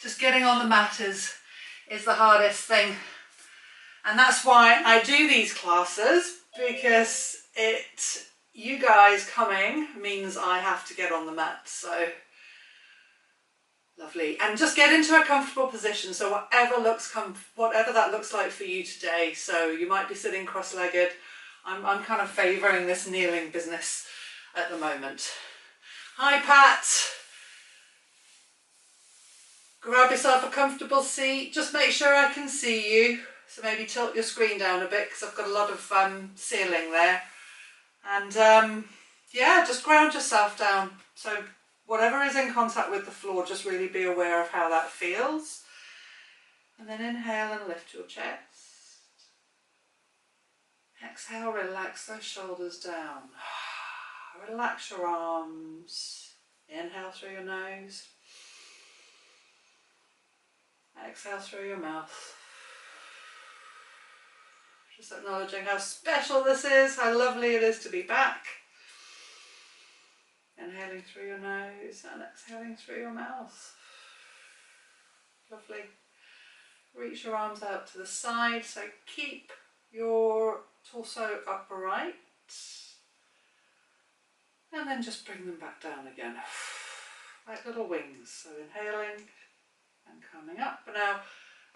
just getting on the mat is the hardest thing. And that's why I do these classes, because you guys coming means I have to get on the mat. So lovely. And just get into a comfortable position. So whatever that looks like for you today. So you might be sitting cross-legged. I'm kind of favouring this kneeling business at the moment. Hi, Pat. Grab yourself a comfortable seat. Just make sure I can see you. So maybe tilt your screen down a bit, because I've got a lot of ceiling there. And yeah, just ground yourself down. So whatever is in contact with the floor, just really be aware of how that feels. And then inhale and lift your chest. Exhale, relax those shoulders down. Relax your arms. Inhale through your nose. Exhale through your mouth. Just acknowledging how special this is, how lovely it is to be back. Inhaling through your nose and exhaling through your mouth. Lovely. Reach your arms out to the side, so keep your torso upright. And then just bring them back down again, like little wings. So inhaling and coming up. But now,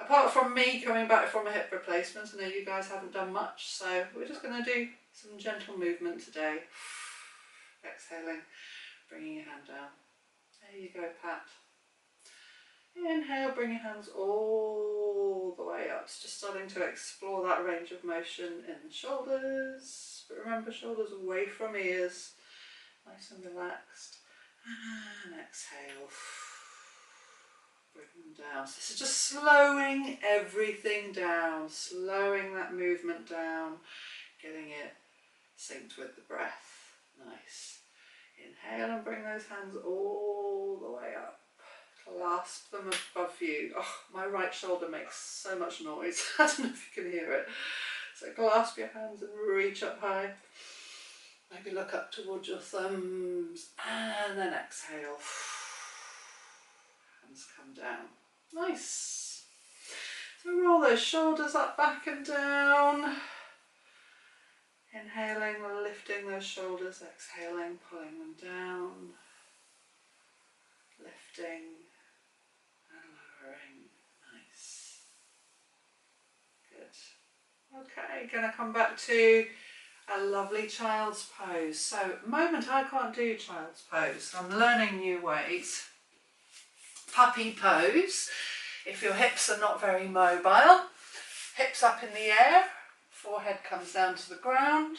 apart from me coming back from a hip replacement, I know you guys haven't done much, so we're just going to do some gentle movement today. Exhaling, bringing your hand down. There you go, Pat. Inhale, bring your hands all the way up. It's just starting to explore that range of motion in the shoulders. But remember, shoulders away from ears. Nice and relaxed. And exhale. Bring them down. So this is just slowing everything down, slowing that movement down, getting it synced with the breath. Nice. Inhale and bring those hands all the way up. Clasp them above you. Oh, my right shoulder makes so much noise. I don't know if you can hear it. So clasp your hands and reach up high. Maybe look up towards your thumbs and then exhale. Hands come down. Nice. So roll those shoulders up, back and down. Inhaling, lifting those shoulders, exhaling, pulling them down. Lifting and lowering. Nice. Good. Okay, gonna come back to a lovely child's pose. So at the moment I can't do child's pose. I'm learning new ways. Puppy pose. If your hips are not very mobile, hips up in the air, forehead comes down to the ground,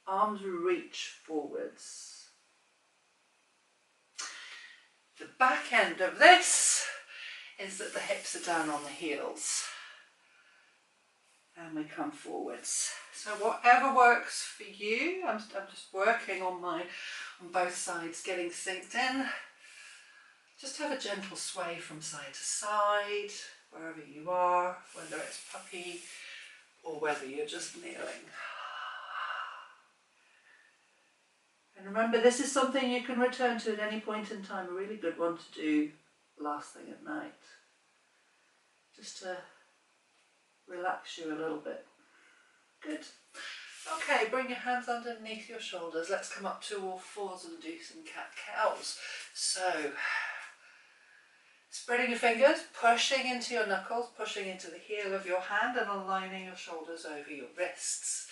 arms reach forwards. The back end of this is that the hips are down on the heels. And we come forwards. So whatever works for you, I'm just working on both sides, getting synced in. Just have a gentle sway from side to side, wherever you are, whether it's puppy or whether you're just kneeling. And remember, this is something you can return to at any point in time, a really good one to do last thing at night. Just to relax you a little bit. Good. Okay, bring your hands underneath your shoulders. Let's come up to all fours and do some cat-cows. So, spreading your fingers, pushing into your knuckles, pushing into the heel of your hand and aligning your shoulders over your wrists.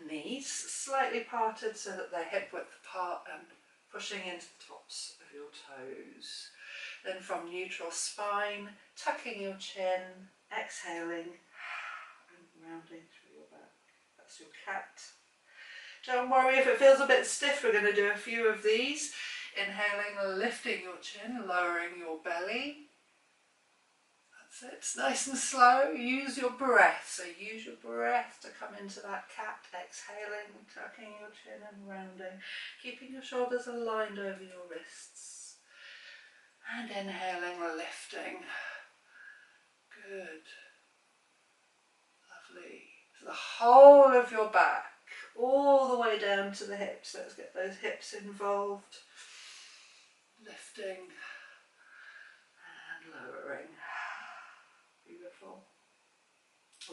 Knees slightly parted so that they're hip width apart and pushing into the tops of your toes. Then from neutral spine, tucking your chin, exhaling and rounding through your back. That's your cat. Don't worry if it feels a bit stiff, we're going to do a few of these. Inhaling, lifting your chin, lowering your belly. That's it, it's nice and slow. Use your breath, so use your breath to come into that cat. Exhaling, tucking your chin and rounding, keeping your shoulders aligned over your wrists. And inhaling, lifting. Good. Lovely. So the whole of your back, all the way down to the hips. Let's get those hips involved. Lifting and lowering.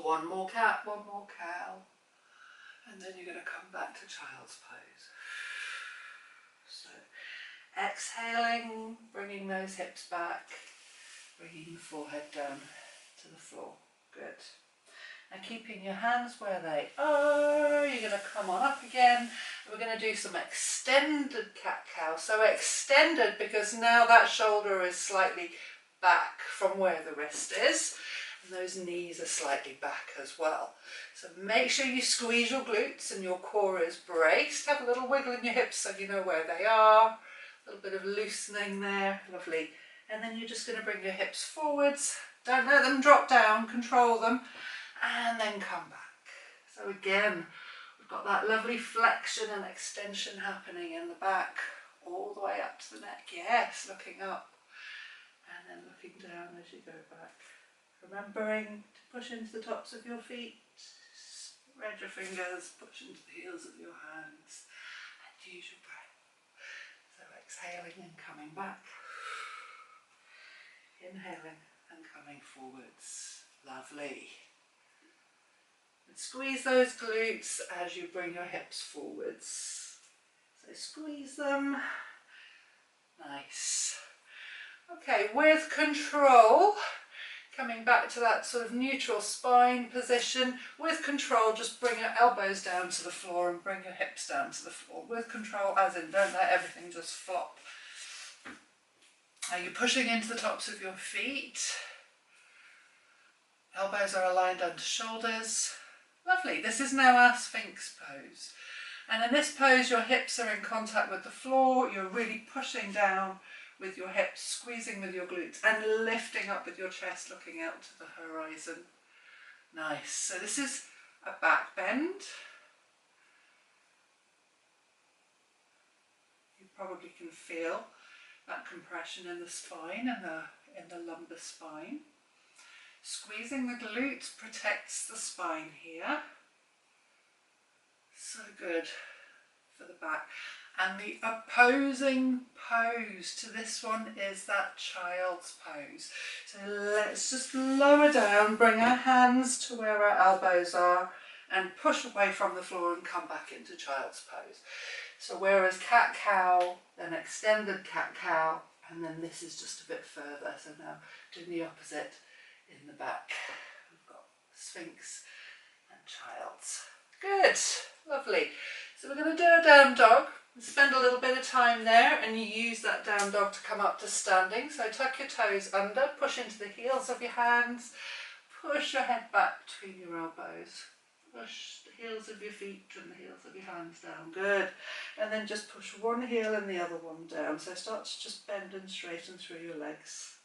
one more cat, one more cow. And then you're going to come back to child's pose. So exhaling, bringing those hips back, bringing the forehead down to the floor. Good. And keeping your hands where they are, you're going to come on up again. We're going to do some extended cat-cow. So extended because now that shoulder is slightly back from where the wrist is. And those knees are slightly back as well. So make sure you squeeze your glutes and your core is braced. Have a little wiggle in your hips so you know where they are. A little bit of loosening there. Lovely. And then you're just going to bring your hips forwards. Don't let them drop down. Control them. And then come back. So again, we've got that lovely flexion and extension happening in the back, all the way up to the neck. Yes, looking up and then looking down as you go back. Remembering to push into the tops of your feet, spread your fingers, push into the heels of your hands and use your breath. So exhaling and coming back, inhaling and coming forwards. Lovely. And squeeze those glutes as you bring your hips forwards. So squeeze them. Nice. Okay, with control, coming back to that sort of neutral spine position. With control, just bring your elbows down to the floor and bring your hips down to the floor. With control, as in don't let everything just flop. Now you're pushing into the tops of your feet. Elbows are aligned under shoulders. Lovely. This is now our Sphinx pose. And in this pose, your hips are in contact with the floor. You're really pushing down with your hips, squeezing with your glutes and lifting up with your chest, looking out to the horizon. Nice. So this is a back bend. You probably can feel that compression in the spine and in the lumbar spine. Squeezing the glutes protects the spine here. So good for the back. And the opposing pose to this one is that child's pose. So let's just lower down, bring our hands to where our elbows are and push away from the floor and come back into child's pose. So whereas cat-cow, then extended cat-cow, and then this is just a bit further. So now doing the opposite in the back. We've got Sphinx and child's. Good, lovely. So we're going to do a down dog. Spend a little bit of time there and you use that down dog to come up to standing. So tuck your toes under, push into the heels of your hands, push your head back between your elbows, push the heels of your feet and the heels of your hands down. Good. And then just push one heel and the other one down. So start to just bend and straighten through your legs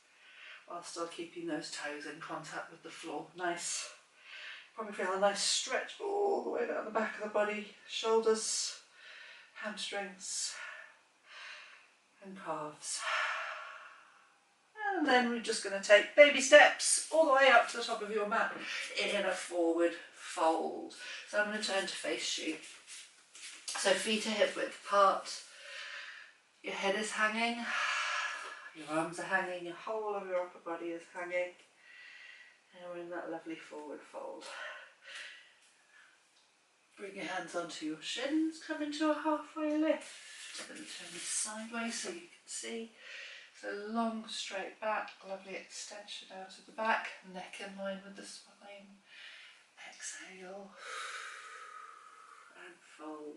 while still keeping those toes in contact with the floor. Nice. Probably feel a nice stretch all the way down the back of the body, shoulders, hamstrings and calves. And then we're just going to take baby steps all the way up to the top of your mat in a forward fold. So I'm going to turn to face you. So feet are hip width apart, your head is hanging, your arms are hanging, your whole of your upper body is hanging. And we're in that lovely forward fold. Bring your hands onto your shins, come into a halfway lift. Then turn this sideways so you can see. So long straight back, lovely extension out of the back, neck in line with the spine. Exhale and fold.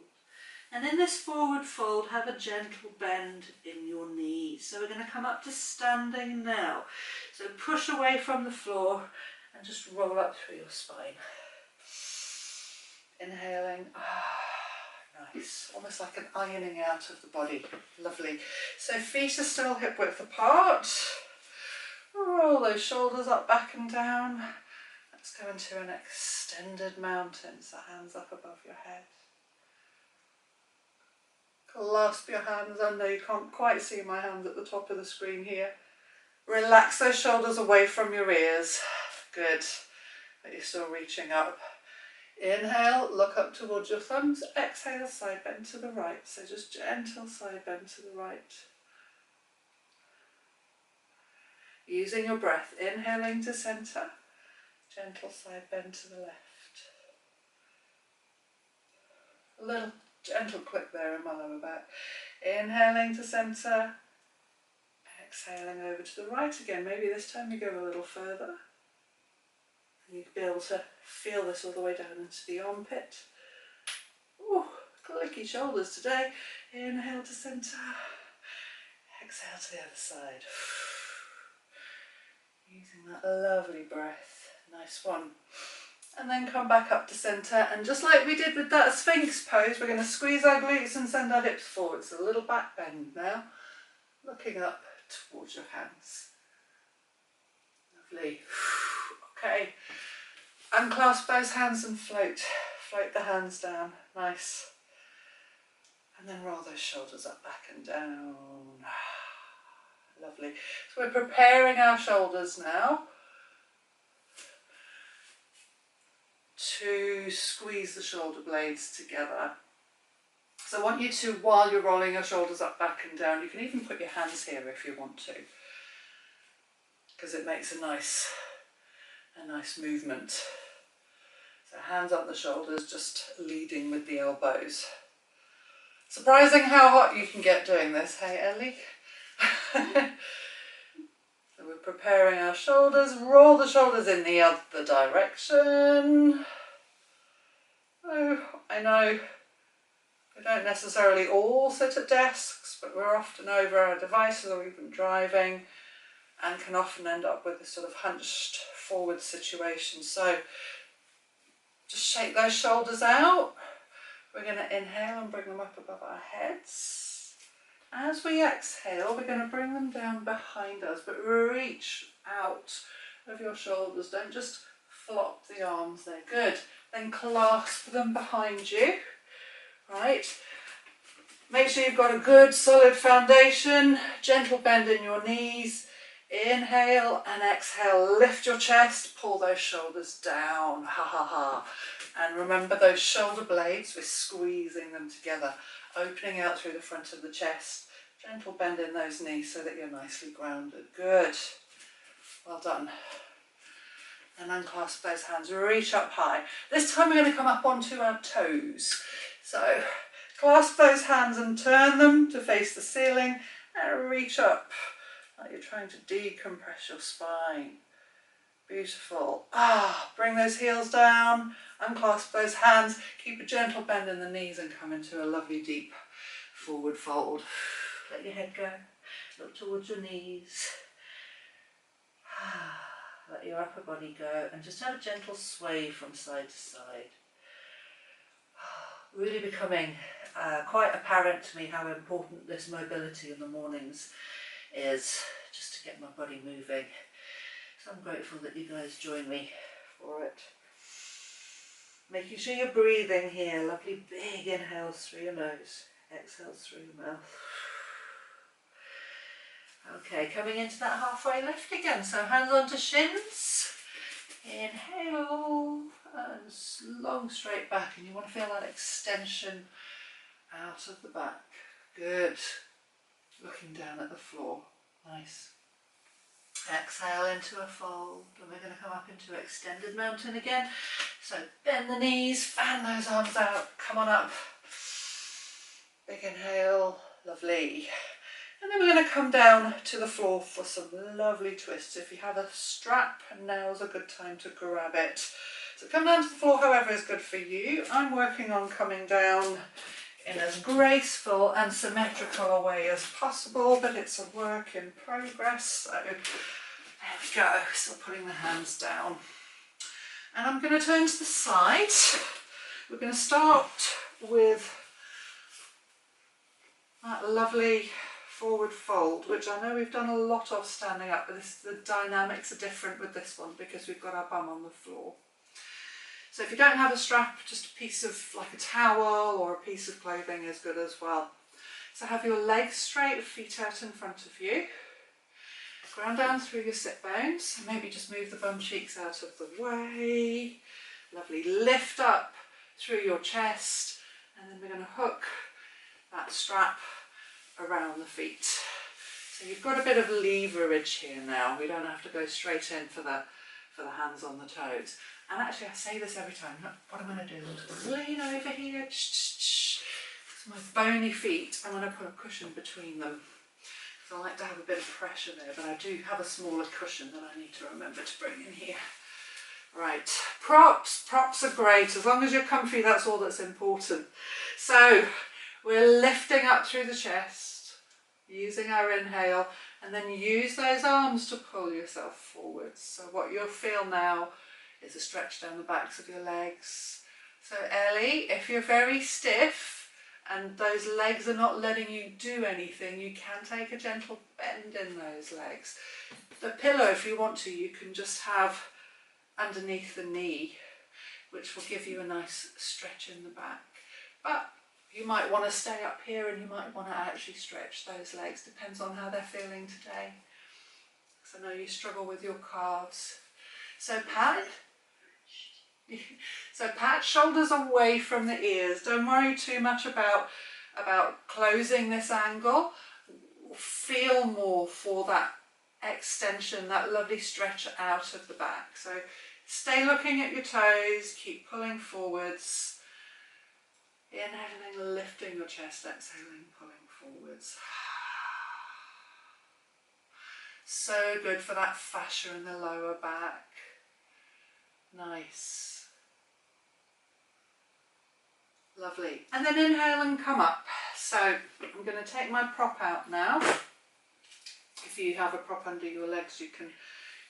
And in this forward fold, have a gentle bend in your knees. So we're going to come up to standing now. So push away from the floor and just roll up through your spine. Inhaling, nice, almost like an ironing out of the body, lovely. So feet are still hip width apart. Roll those shoulders up, back and down. Let's go into an extended mountain, so hands up above your head. Clasp your hands under, you can't quite see my hands at the top of the screen here. Relax those shoulders away from your ears. Good, but you're still reaching up. Inhale, look up towards your thumbs. Exhale, side bend to the right. So just gentle side bend to the right. Using your breath, inhaling to centre. Gentle side bend to the left. A little gentle click there in my lower back. Inhaling to centre. Exhaling over to the right again. Maybe this time you go a little further. And you'll be able to feel this all the way down into the armpit. Ooh, clicky shoulders today. Inhale to centre. Exhale to the other side. Using that lovely breath. Nice one. And then come back up to centre, and just like we did with that Sphinx pose, we're going to squeeze our glutes and send our hips forward. So a little back bend now, looking up towards your hands. Lovely. Okay, unclasp those hands and float the hands down. Nice. And then roll those shoulders up, back and down. Lovely. So we're preparing our shoulders now to squeeze the shoulder blades together. So I want you to, while you're rolling your shoulders up, back and down, you can even put your hands here if you want to, because it makes a nice movement. So hands up the shoulders, just leading with the elbows. Surprising how hot you can get doing this, hey Ellie? So we're preparing our shoulders, roll the shoulders in the other direction. Oh, I know we don't necessarily all sit at desks, but we're often over our devices or even driving, and can often end up with this sort of hunched forward situation. So just shake those shoulders out. We're going to inhale and bring them up above our heads. As we exhale, we're going to bring them down behind us, but reach out of your shoulders. Don't just flop the arms there. Good. Then clasp them behind you. Right. Make sure you've got a good solid foundation. Gentle bend in your knees. Inhale and exhale. Lift your chest. Pull those shoulders down. Ha ha ha. And remember those shoulder blades, we're squeezing them together, opening out through the front of the chest. Gentle bend in those knees so that you're nicely grounded. Good. Well done. And unclasp those hands, reach up high. This time we're going to come up onto our toes. So clasp those hands and turn them to face the ceiling and reach up like you're trying to decompress your spine. Beautiful. Bring those heels down, unclasp those hands, keep a gentle bend in the knees and come into a lovely deep forward fold. Let your head go, look towards your knees. Let your upper body go and just have a gentle sway from side to side. Really becoming quite apparent to me how important this mobility in the mornings is, just to get my body moving. So I'm grateful that you guys join me for it. Making sure you're breathing here. Lovely big inhales through your nose, exhales through your mouth. Okay, coming into that halfway lift again. So hands onto shins. Inhale and long straight back, and you want to feel that extension out of the back. Good. Looking down at the floor. Nice. Exhale into a fold, and we're going to come up into extended mountain again. So bend the knees, fan those arms out, come on up. Big inhale, lovely. And then we're going to come down to the floor for some lovely twists. If you have a strap, now's a good time to grab it. So come down to the floor however is good for you. I'm working on coming down in as graceful and symmetrical a way as possible, but it's a work in progress. So there we go, still putting the hands down. And I'm going to turn to the side. We're going to start with that lovely forward fold, which I know we've done a lot of standing up, but the dynamics are different with this one because we've got our bum on the floor. So if you don't have a strap, just a piece of like a towel or a piece of clothing is good as well. So have your legs straight, feet out in front of you. Ground down through your sit bones, and maybe just move the bum cheeks out of the way. Lovely, lift up through your chest, and then we're going to hook that strap around the feet. So you've got a bit of leverage here now. We don't have to go straight in for for the hands on the toes. And actually I say this every time, what I'm going to do is lean over here, my bony feet, I'm going to put a cushion between them. So I like to have a bit of pressure there, but I do have a smaller cushion that I need to remember to bring in here. Right, props are great. As long as you're comfy, that's all that's important. So we're lifting up through the chest, using our inhale, and then use those arms to pull yourself forwards. So what you'll feel now is a stretch down the backs of your legs. So Ellie, if you're very stiff and those legs are not letting you do anything, you can take a gentle bend in those legs. The pillow, if you want to, you can just have underneath the knee, which will give you a nice stretch in the back. But you might want to stay up here and you might want to actually stretch those legs, depends on how they're feeling today. So I know you struggle with your calves. So pat shoulders away from the ears. Don't worry too much about closing this angle. Feel more for that extension, that lovely stretch out of the back. So stay looking at your toes, keep pulling forwards. Inhaling, lifting your chest, exhaling, pulling forwards. So good for that fascia in the lower back. Nice. Lovely. And then inhale and come up. So I'm going to take my prop out now. If you have a prop under your legs, you can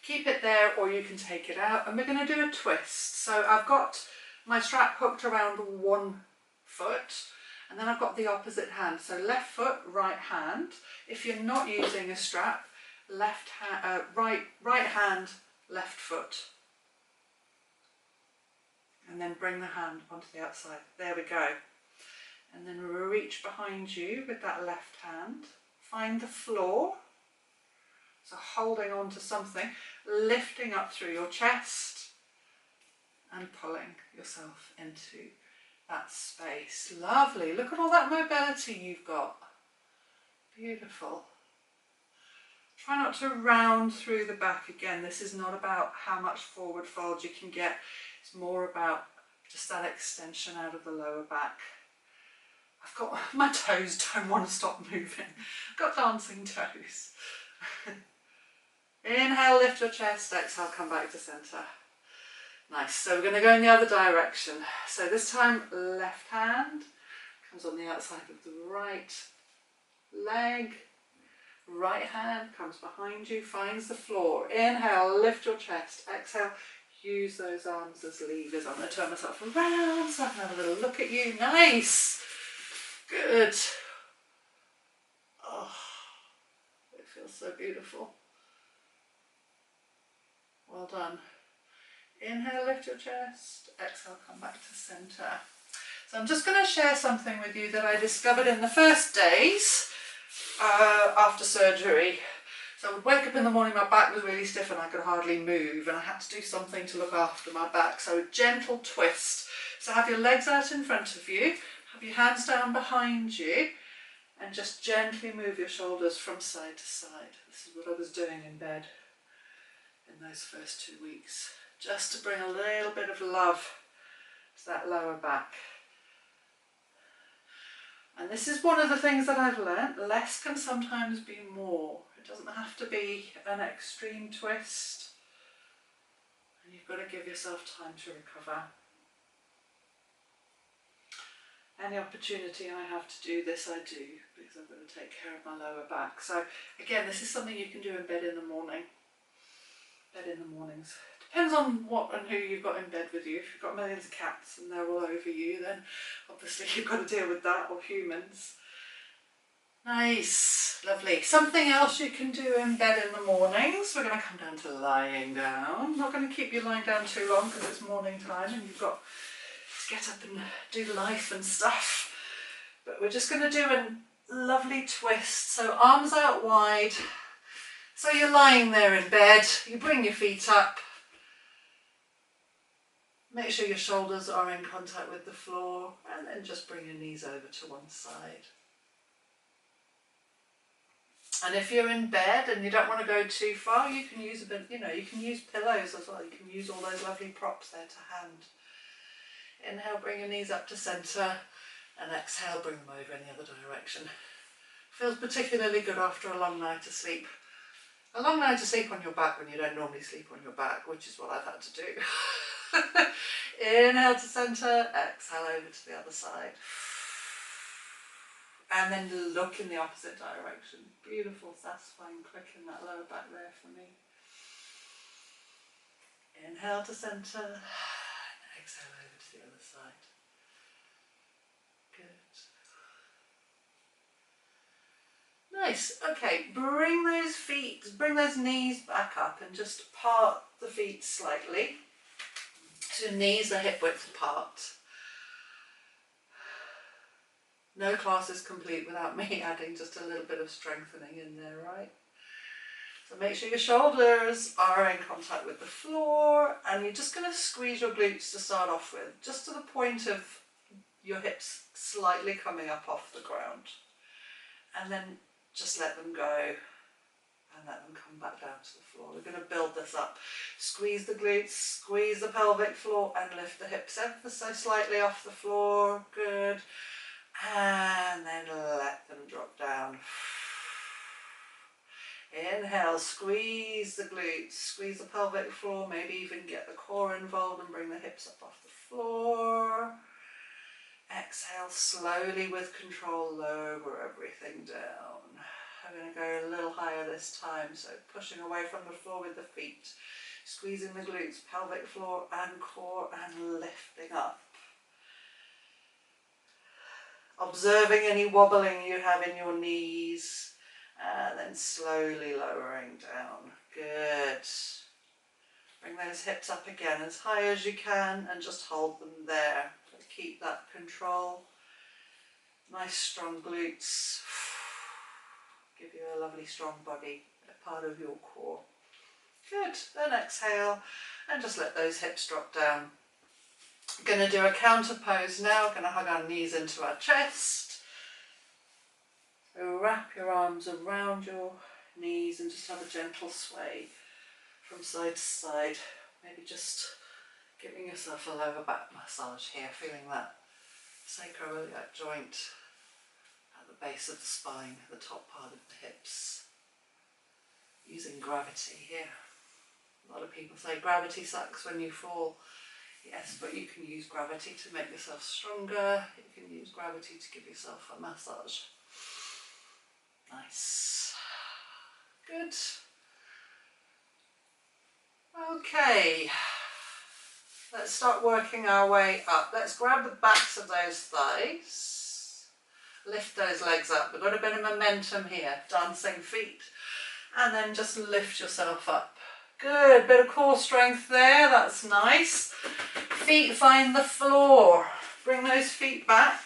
keep it there or you can take it out. And we're going to do a twist. So I've got my strap hooked around one foot and then I've got the opposite hand. So left foot, right hand. If you're not using a strap, right hand, left foot. And then bring the hand onto the outside. There we go. And then reach behind you with that left hand. Find the floor. So holding on to something, lifting up through your chest and pulling yourself into that space. Lovely. Look at all that mobility you've got. Beautiful. Try not to round through the back again. This is not about how much forward fold you can get. It's more about just that extension out of the lower back. I've got my toes don't want to stop moving. I've got dancing toes. Inhale, lift your chest. Exhale, come back to centre. Nice. So we're going to go in the other direction. So this time, left hand comes on the outside of the right leg. Right hand comes behind you, finds the floor. Inhale, lift your chest. Exhale, use those arms as levers. I'm going to turn myself around so I can have a little look at you. Nice. Good. Oh, it feels so beautiful. Well done. Inhale, lift your chest. Exhale, come back to centre. So I'm just going to share something with you that I discovered in the first days after surgery. So I would wake up in the morning, my back was really stiff and I could hardly move and I had to do something to look after my back. So a gentle twist. So have your legs out in front of you, have your hands down behind you and just gently move your shoulders from side to side. This is what I was doing in bed in those first 2 weeks, just to bring a little bit of love to that lower back. And this is one of the things that I've learnt, less can sometimes be more. It doesn't have to be an extreme twist. And you've got to give yourself time to recover. Any opportunity I have to do this, I do, because I've got to take care of my lower back. So again, this is something you can do in bed in the morning. Bed in the mornings. Depends on what and who you've got in bed with you. If you've got millions of cats and they're all over you, then obviously you've got to deal with that, or humans. Nice, lovely. Something else you can do in bed in the mornings. We're going to come down to lying down. I'm not going to keep you lying down too long because it's morning time and you've got to get up and do life and stuff. But we're just going to do a lovely twist. So arms out wide. So you're lying there in bed, you bring your feet up. Make sure your shoulders are in contact with the floor and then just bring your knees over to one side. And if you're in bed and you don't want to go too far, you can use a bit, you know, you can use pillows as well. You can use all those lovely props there to hand. Inhale, bring your knees up to centre, and exhale, bring them over in the other direction. Feels particularly good after a long night of sleep. A long night of sleep on your back when you don't normally sleep on your back, which is what I've had to do. Inhale to centre, exhale over to the other side. And then look in the opposite direction. Beautiful, satisfying click in that lower back there for me. Inhale to centre, and exhale over to the other side. Good. Nice. Okay, bring those knees back up and just part the feet slightly. So knees are hip width apart. No class is complete without me adding just a little bit of strengthening in there, right? So make sure your shoulders are in contact with the floor, and you're just going to squeeze your glutes to start off with, just to the point of your hips slightly coming up off the ground. And then just let them go and let them come back down to the floor. We're going to build this up. Squeeze the glutes, squeeze the pelvic floor, and lift the hips ever so slightly off the floor. Good. And then let them drop down. Inhale, squeeze the glutes, squeeze the pelvic floor, maybe even get the core involved and bring the hips up off the floor. Exhale, slowly with control, lower everything down. I'm going to go a little higher this time, so pushing away from the floor with the feet, squeezing the glutes, pelvic floor and core, and lifting up. Observing any wobbling you have in your knees, and then slowly lowering down. Good. Bring those hips up again as high as you can and just hold them there. Keep that control. Nice strong glutes. Give you a lovely strong body, a part of your core. Good. Then exhale and just let those hips drop down. Going to do a counter pose now. Going to hug our knees into our chest. Wrap your arms around your knees and just have a gentle sway from side to side. Maybe just giving yourself a lower back massage here, feeling that sacroiliac joint at the base of the spine, the top part of the hips. Using gravity here. A lot of people say gravity sucks when you fall. Yes, but you can use gravity to make yourself stronger. You can use gravity to give yourself a massage. Nice. Good. Okay. Let's start working our way up. Let's grab the backs of those thighs. Lift those legs up. We've got a bit of momentum here. Dancing feet. And then just lift yourself up. Good, bit of core strength there, that's nice. Feet find the floor. Bring those feet back.